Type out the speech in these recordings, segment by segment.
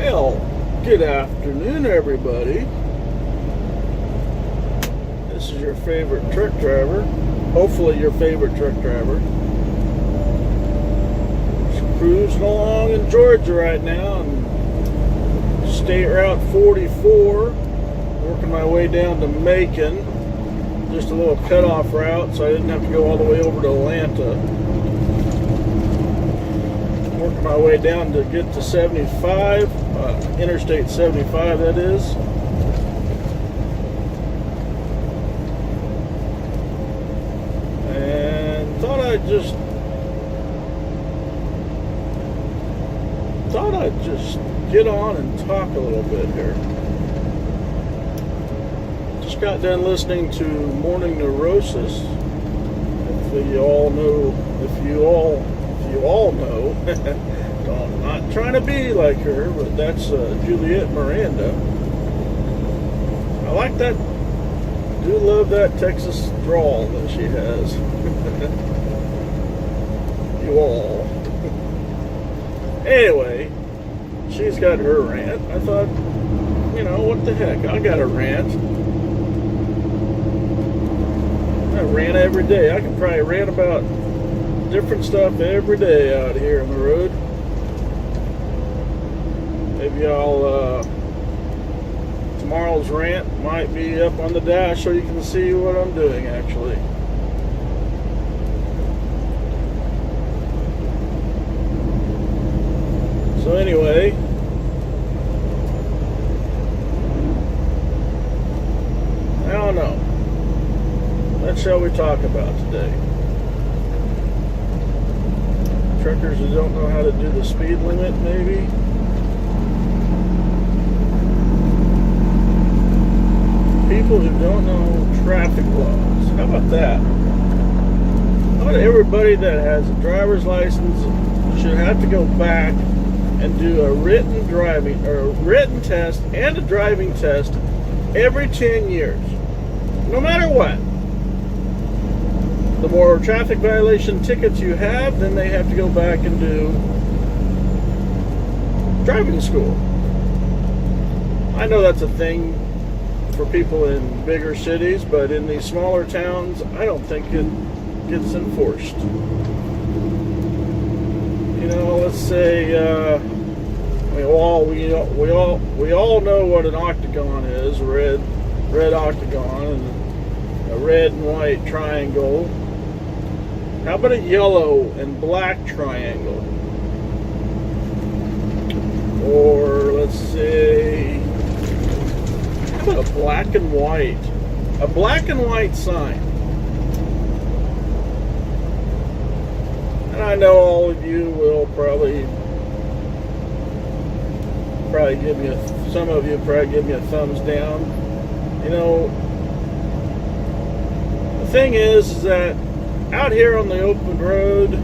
Well, good afternoon, everybody. This is your favorite truck driver. Hopefully your favorite truck driver. Just cruising along in Georgia right now on State Route 44. Working my way down to Macon. Just a little cutoff route, so I didn't have to go all the way over to Atlanta. Working my way down to get to 75, Interstate 75 that is. And thought I'd just get on and talk a little bit here. Just got done listening to Morning Neurosis. If you all know, I'm not trying to be like her, but that's Juliet Miranda. I like that. Do love that Texas drawl that she has. You all. Anyway, she's got her rant. I thought, what the heck? I got a rant. I rant every day. I can probably rant about different stuff every day out here on the road. Maybe tomorrow's rant might be up on the dash so you can see what I'm doing actually. So anyway, I don't know. What shall we talk about today? Truckers who don't know how to do the speed limit, maybe? People who don't know traffic laws. How about that? How about everybody that has a driver's license should have to go back and do a written test and a driving test every 10 years. No matter what. The more traffic violation tickets you have, then they have to go back and do driving school. I know that's a thing for people in bigger cities, but in these smaller towns, I don't think it gets enforced. Let's say we all know what an octagon is, red octagon and a red and white triangle. How about a yellow and black triangle? Or let's say, how about a black and white? A black and white sign. And I know all of you will probably give me some of you probably give me a thumbs down. The thing is that out here on the open road,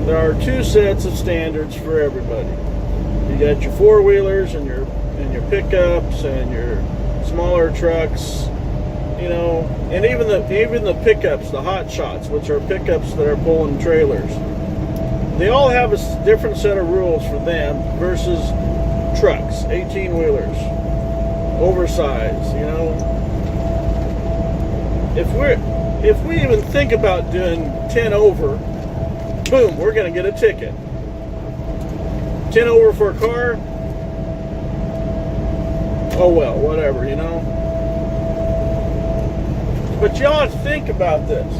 there are two sets of standards for everybody. You got your four-wheelers and your pickups and your smaller trucks, and even the pickups, the hot shots, which are pickups that are pulling trailers. They all have a different set of rules for them versus trucks, 18-wheelers, oversized. If we even think about doing 10 over, boom, we're going to get a ticket. 10 over for a car? Oh well, whatever, But you ought to think about this.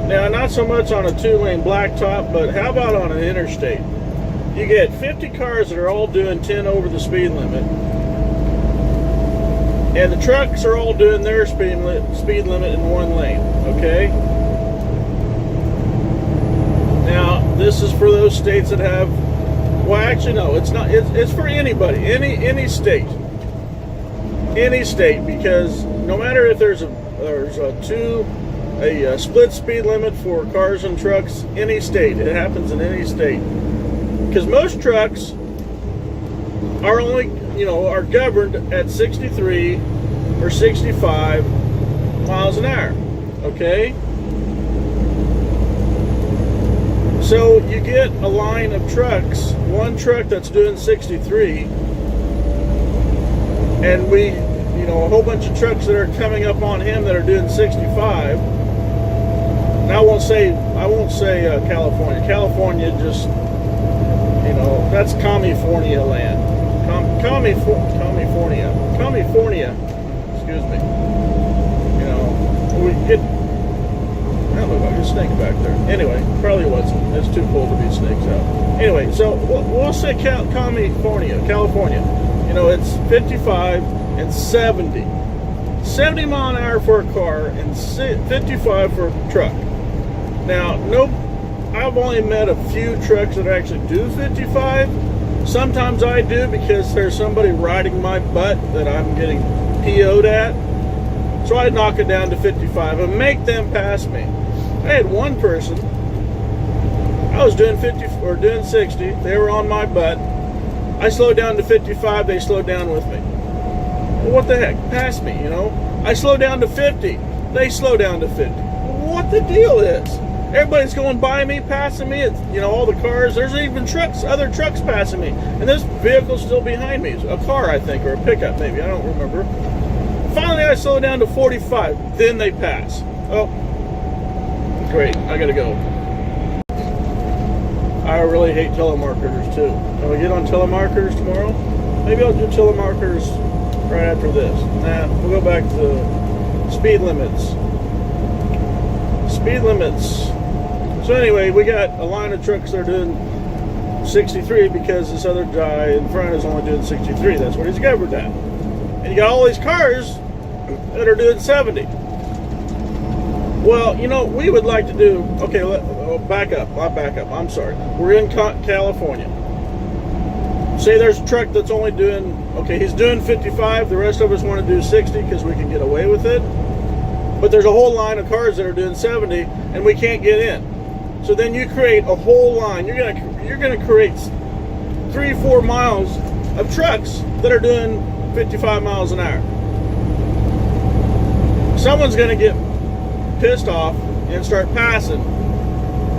Now, not so much on a 2-lane blacktop, but how about on an interstate? You get 50 cars that are all doing 10 over the speed limit. And the trucks are all doing their speed limit in one lane, okay? Now, this is for those states that have, well, actually, no, it's not. It's for anybody, any state. Any state, because no matter if there's a split speed limit for cars and trucks, any state, it happens in any state. Because most trucks are only, are governed at 63 or 65 miles an hour, okay? So you get a line of trucks, one truck that's doing 63, and a whole bunch of trucks that are coming up on him that are doing 65. And I won't say California. California just, that's California land. California. Excuse me. We get. I don't know about your snake back there. Anyway, probably wasn't. It's too cold to be snakes out. Anyway, so we'll say California. It's 55 and 70. 70 mile an hour for a car and 55 for a truck. Now, I've only met a few trucks that actually do 55. Sometimes I do because there's somebody riding my butt that I'm getting PO'd at. So I knock it down to 55 and make them pass me. I had one person, I was doing 50 or doing 60. They were on my butt. I slowed down to 55. They slowed down with me. Well, what the heck? Pass me, I slowed down to 50. They slow down to 50. What the deal is? Everybody's going by me, passing me. It's, all the cars. There's even other trucks passing me. And this vehicle's still behind me. It's a car, I think, or a pickup maybe. I don't remember. Finally, I slowed down to 45. Then they pass. Oh, great. I gotta go. I really hate telemarketers too. Can we get on telemarketers tomorrow? Maybe I'll do telemarketers right after this. Nah, we'll go back to speed limits. Speed limits. So anyway, we got a line of trucks that are doing 63 because this other guy in front is only doing 63. That's what he's governed at. And you got all these cars that are doing 70. Well, we would like to do, okay, back up. I'm sorry. We're in California. Say there's a truck that's only doing, he's doing 55. The rest of us want to do 60 because we can get away with it. But there's a whole line of cars that are doing 70 and we can't get in. So then you create a whole line. You're gonna create 3-4 miles of trucks that are doing 55 miles an hour. Someone's gonna get pissed off and start passing,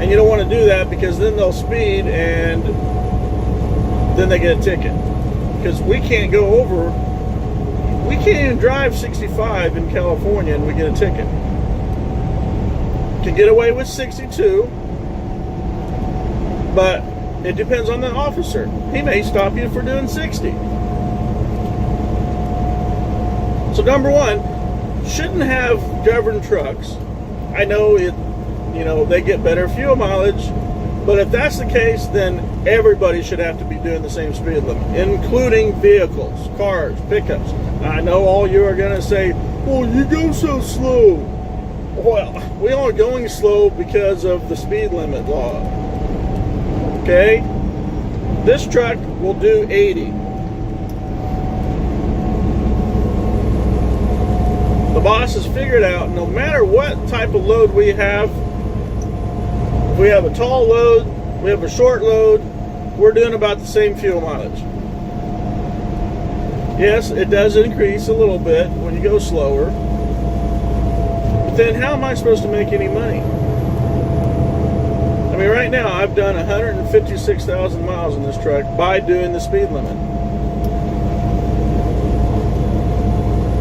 and you don't want to do that because then they'll speed and then they get a ticket because we can't go over. We can't even drive 65 in California and we get a ticket. Can get away with 62, but it depends on the officer. He may stop you for doing 60. So number one, shouldn't have governed trucks. I know they get better fuel mileage, but if that's the case, then everybody should have to be doing the same speed limit, including vehicles, cars, pickups. I know all you are going to say, well, you go so slow. Well, we are going slow because of the speed limit law. Okay? This truck will do 80. The boss has figured out no matter what type of load we have, if we have a tall load, we have a short load, we're doing about the same fuel mileage. Yes, it does increase a little bit when you go slower, but then how am I supposed to make any money? I mean, right now I've done 156,000 miles in this truck by doing the speed limit.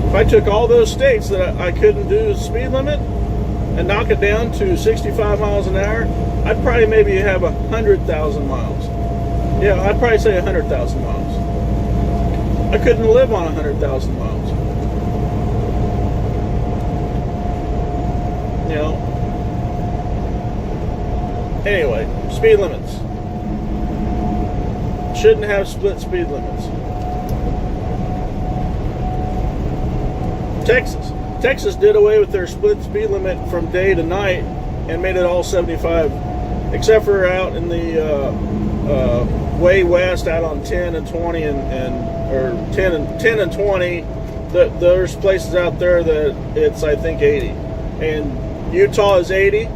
If I took all those states that I couldn't do the speed limit and knock it down to 65 miles an hour, I'd probably maybe have 100,000 miles. Yeah, I'd probably say 100,000 miles. I couldn't live on 100,000 miles. Anyway, speed limits. Shouldn't have split speed limits. Texas did away with their split speed limit from day to night and made it all 75, except for out in the way west, out on 10 and 20 or 10 and 20. There's places out there that it's, I think, 80, and Utah is 80.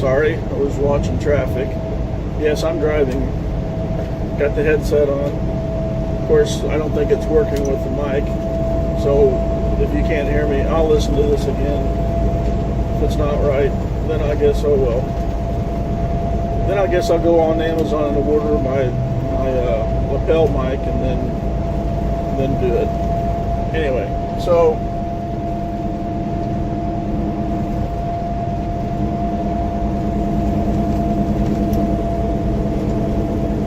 Sorry, I was watching traffic. Yes, I'm driving. Got the headset on. Of course, I don't think it's working with the mic. So if you can't hear me, I'll listen to this again. If it's not right, then I guess, oh well. Then I guess I'll go on Amazon and order my lapel mic and then do it. Anyway, so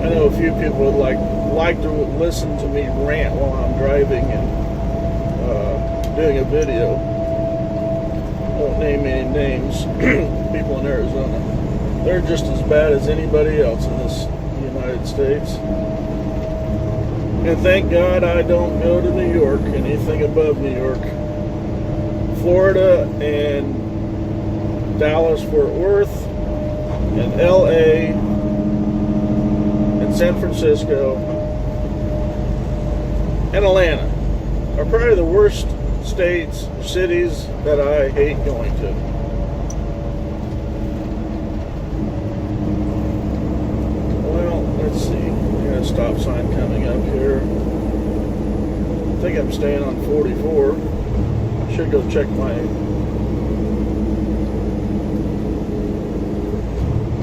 I know a few people would like to listen to me rant while I'm driving and doing a video. Won't name any names. People in Arizona, they're just as bad as anybody else in this United States. And thank God I don't go to New York, anything above New York. Florida and Dallas, Fort Worth, and LA, and San Francisco, and Atlanta are probably the worst states, cities that I hate going to. Well, let's see. We got a stop sign coming up here. I think I'm staying on 44. I should go check my...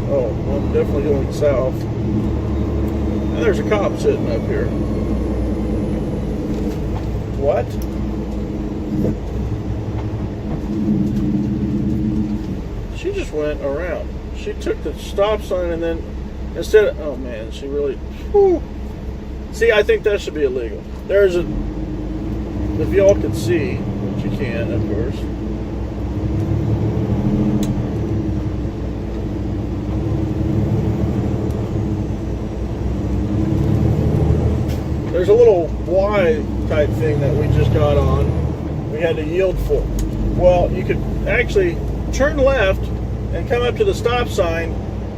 Oh, I'm definitely going south. And there's a cop sitting up here. What? She just went around. She took the stop sign and then instead of, oh man, she really, whew. See, I think that should be illegal. There's a, if y'all could see, which you can, of course. There's a little Y type thing that we just got on. We had to yield for. Well, you could actually turn left and come up to the stop sign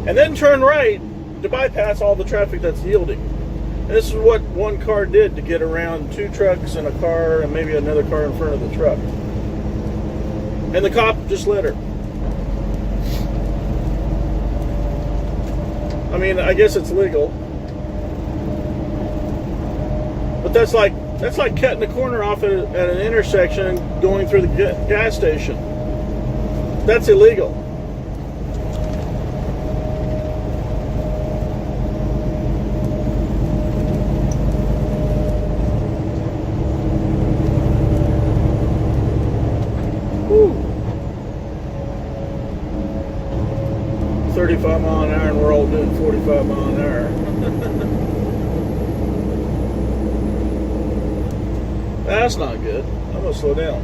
and then turn right to bypass all the traffic that's yielding. And this is what one car did to get around two trucks and a car and maybe another car in front of the truck. And the cop just let her. I mean, I guess it's legal. But that's like cutting the corner off at an intersection and going through the gas station. That's illegal. Whew. 35 mile an hour and we're all doing 45 mile an hour. That's not good. I'm going to slow down.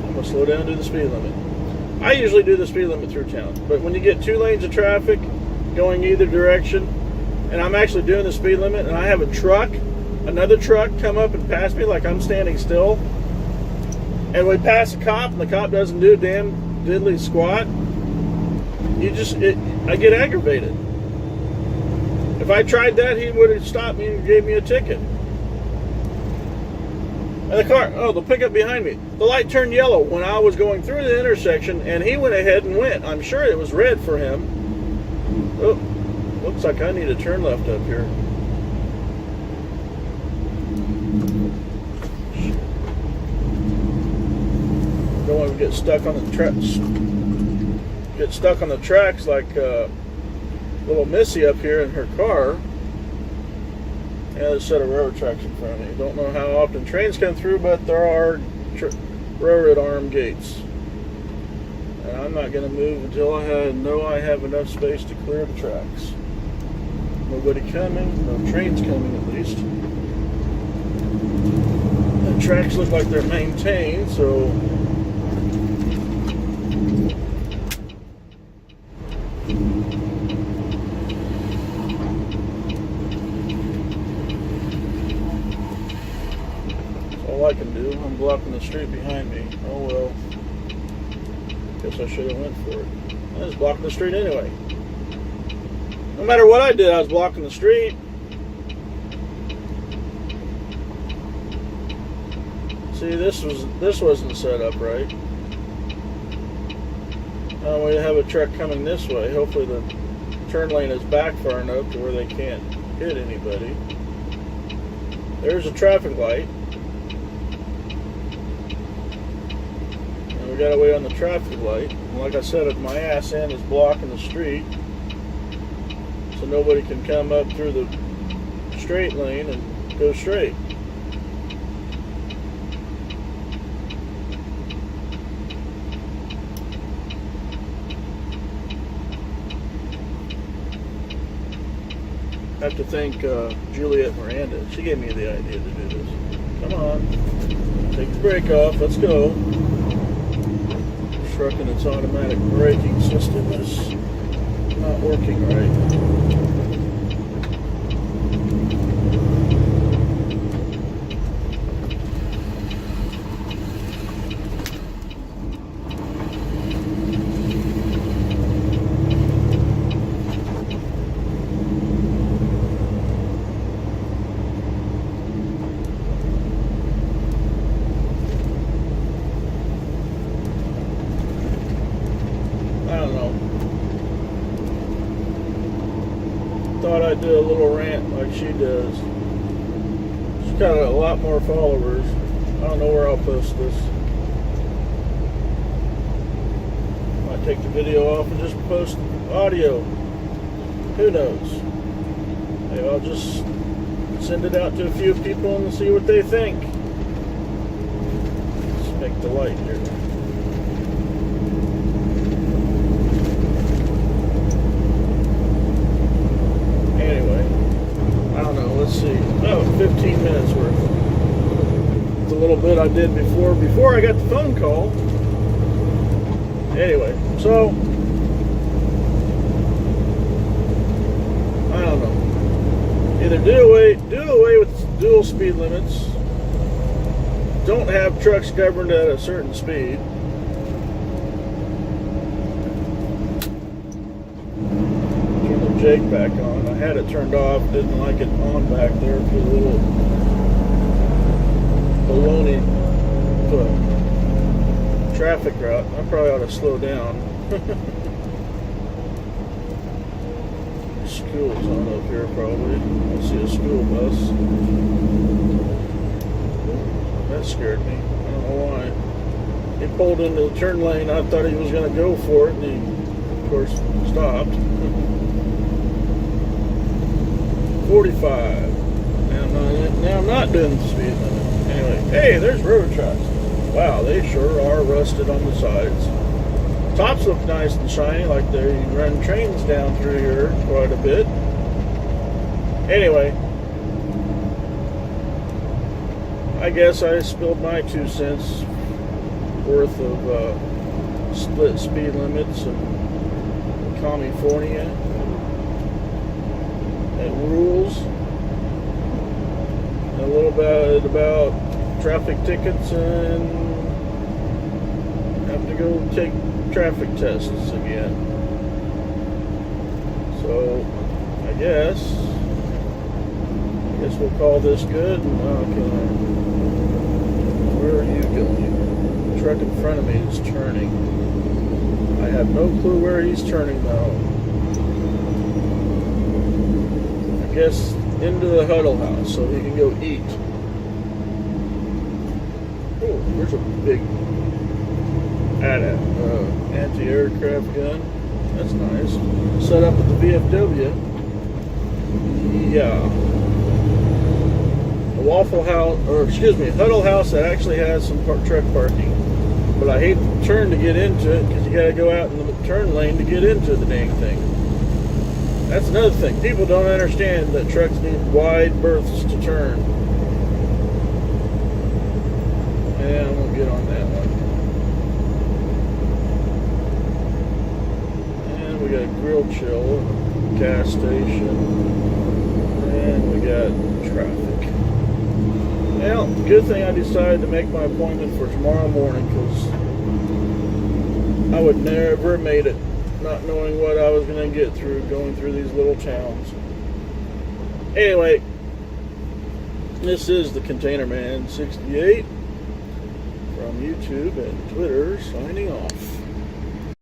I'm going to slow down and do the speed limit. I usually do the speed limit through town. But when you get 2 lanes of traffic going either direction, and I'm actually doing the speed limit, and I have a truck, another truck come up and pass me like I'm standing still, and we pass a cop, and the cop doesn't do a damn diddly squat, I get aggravated. If I tried that, he would have stopped me and gave me a ticket. And the car, the pickup behind me, the light turned yellow when I was going through the intersection, and he went ahead and went. I'm sure it was red for him. Oh, looks like I need to turn left up here. Don't want to get stuck on the tracks. Get stuck on the tracks like little Missy up here in her car. Yeah, there's a set of railroad tracks in front of me. Don't know how often trains come through, but there are railroad arm gates. And I'm not going to move until I know I have enough space to clear the tracks. Nobody coming, no trains coming at least. The tracks look like they're maintained, so... all I can do. I'm blocking the street behind me. Oh well. Guess I should have went for it. I was blocking the street anyway. No matter what I did, I was blocking the street. See, this wasn't set up right. Now we have a truck coming this way. Hopefully the turn lane is back far enough to where they can't hit anybody. There's a traffic light. got away on the traffic light. And like I said, my ass end is blocking the street, so nobody can come up through the straight lane and go straight. I have to thank Juliet Miranda. She gave me the idea to do this. Come on. Take the brake off. Let's go. Truck and its automatic braking system is not working right. Thought I'd do a little rant like she does. She's got a lot more followers. I don't know where I'll post this. Might take the video off and just post audio. Who knows? Maybe I'll just send it out to a few people and see what they think. Let's make the light here. Let's see. Oh, 15 minutes worth. It's a little bit I did before I got the phone call. Anyway, so I don't know. Either do away with dual speed limits. Don't have trucks governed at a certain speed. Jake back on. I had it turned off, didn't like it on back there for the little baloney traffic route. I probably ought to slow down. School's on up here probably. I see a school bus. That scared me. I don't know why. He pulled into the turn lane. I thought he was going to go for it, and he, of course, stopped. 45. Now I'm not doing the speed limit. Anyway, hey, there's road trucks. Wow, they sure are rusted on the sides. Tops look nice and shiny, like they run trains down through here quite a bit. Anyway, I guess I spilled my 2 cents worth of split speed limits in California. And rules, and a little bit about traffic tickets, and have to go take traffic tests again. So I guess we'll call this good. Where are you going? The truck in front of me is turning. I have no clue where he's turning though. I guess into the Huddle House so he can go eat. Oh, there's a big anti-aircraft gun. That's nice. Set up at the VFW. Yeah. A Waffle House, or excuse me, a Huddle House that actually has some truck parking. But I hate to turn to get into it because you got to go out in the turn lane to get into the dang thing. That's another thing. People don't understand that trucks need wide berths to turn. And I won't get on that one. And we got Grill Chill, gas station, and we got traffic. Well, good thing I decided to make my appointment for tomorrow morning because I would never have made it not knowing what I was going to get through going through these little towns. Anyway, this is the Container Man 68 from YouTube and Twitter signing off.